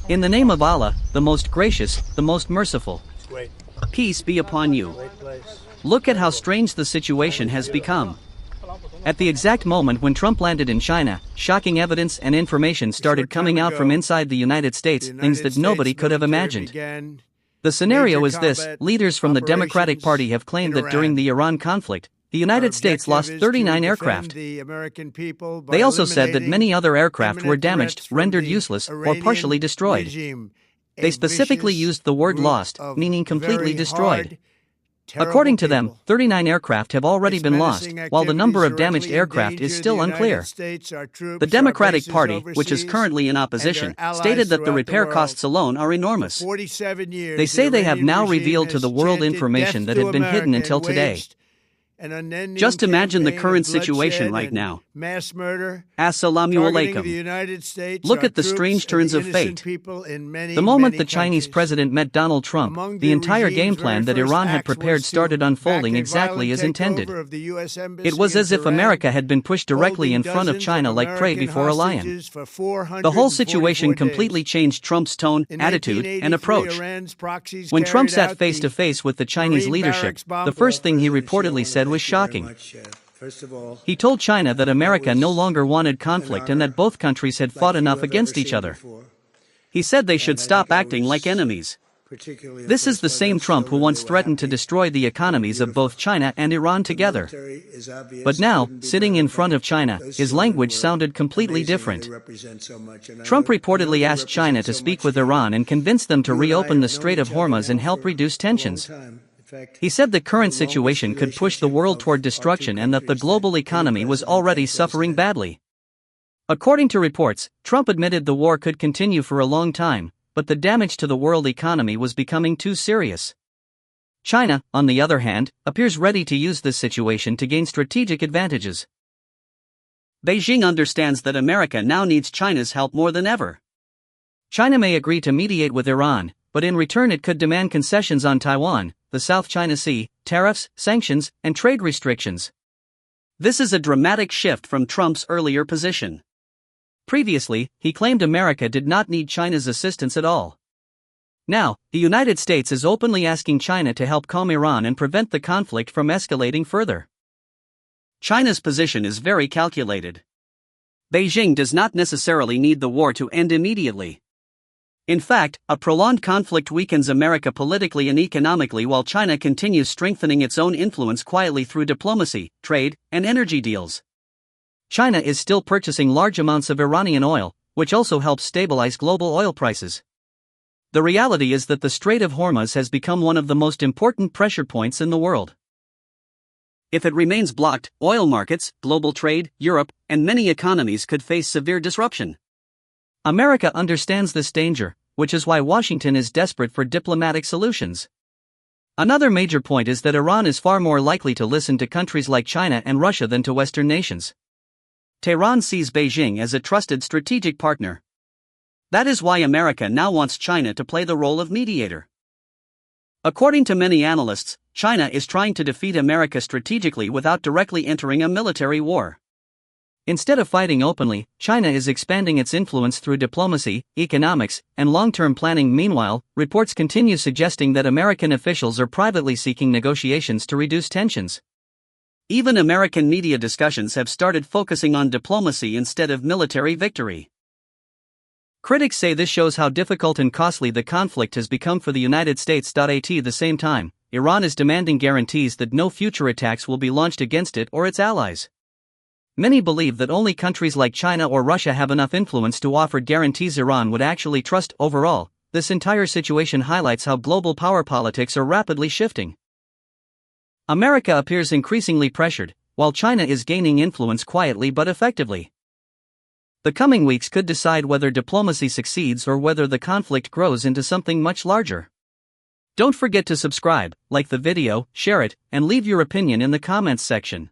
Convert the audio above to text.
In the name of Allah, the most gracious, the most merciful. Peace be upon you. Look at how strange the situation has become. At the exact moment when Trump landed in China, shocking evidence and information started coming out from inside the United States, things that nobody could have imagined. The scenario is this: leaders from the Democratic Party have claimed that during the Iran conflict, the United States lost 39 aircraft. They also said that many other aircraft were damaged, rendered useless, or partially destroyed. They specifically used the word lost, meaning completely destroyed. According to them, 39 aircraft have already been lost, while the number of damaged aircraft is still unclear. The Democratic Party, which is currently in opposition, stated that the repair costs alone are enormous. They say they have now revealed to the world information that had been hidden until today. Just imagine the current situation right now. Assalamu alaikum. Look at the strange turns of fate. The moment the Chinese president met Donald Trump, the entire game plan that Iran had prepared started unfolding exactly as intended. It was as if America had been pushed directly in front of China like prey before a lion. The whole situation completely changed Trump's tone, attitude, and approach. When Trump sat face to face with the Chinese leadership, the first thing he reportedly said was shocking. He told China that America no longer wanted conflict and that both countries had fought enough against each other. He said they should stop acting like enemies. This is the same Trump who once threatened to destroy the economies of both China and Iran together. But now, sitting in front of China, his language sounded completely different. Trump reportedly asked China to speak with Iran and convince them to reopen the Strait of Hormuz and help reduce tensions. He said the current situation could push the world toward destruction and that the global economy was already suffering badly. According to reports, Trump admitted the war could continue for a long time, but the damage to the world economy was becoming too serious. China, on the other hand, appears ready to use this situation to gain strategic advantages. Beijing understands that America now needs China's help more than ever. China may agree to mediate with Iran, but in return it could demand concessions on Taiwan, the South China Sea, tariffs, sanctions, and trade restrictions. This is a dramatic shift from Trump's earlier position. Previously, he claimed America did not need China's assistance at all. Now, the United States is openly asking China to help calm Iran and prevent the conflict from escalating further. China's position is very calculated. Beijing does not necessarily need the war to end immediately. In fact, a prolonged conflict weakens America politically and economically while China continues strengthening its own influence quietly through diplomacy, trade, and energy deals. China is still purchasing large amounts of Iranian oil, which also helps stabilize global oil prices. The reality is that the Strait of Hormuz has become one of the most important pressure points in the world. If it remains blocked, oil markets, global trade, Europe, and many economies could face severe disruption. America understands this danger, which is why Washington is desperate for diplomatic solutions. Another major point is that Iran is far more likely to listen to countries like China and Russia than to Western nations. Tehran sees Beijing as a trusted strategic partner. That is why America now wants China to play the role of mediator. According to many analysts, China is trying to defeat America strategically without directly entering a military war. Instead of fighting openly, China is expanding its influence through diplomacy, economics, and long-term planning. Meanwhile, reports continue suggesting that American officials are privately seeking negotiations to reduce tensions. Even American media discussions have started focusing on diplomacy instead of military victory. Critics say this shows how difficult and costly the conflict has become for the United States. At the same time, Iran is demanding guarantees that no future attacks will be launched against it or its allies. Many believe that only countries like China or Russia have enough influence to offer guarantees Iran would actually trust. Overall, this entire situation highlights how global power politics are rapidly shifting. America appears increasingly pressured, while China is gaining influence quietly but effectively. The coming weeks could decide whether diplomacy succeeds or whether the conflict grows into something much larger. Don't forget to subscribe, like the video, share it, and leave your opinion in the comments section.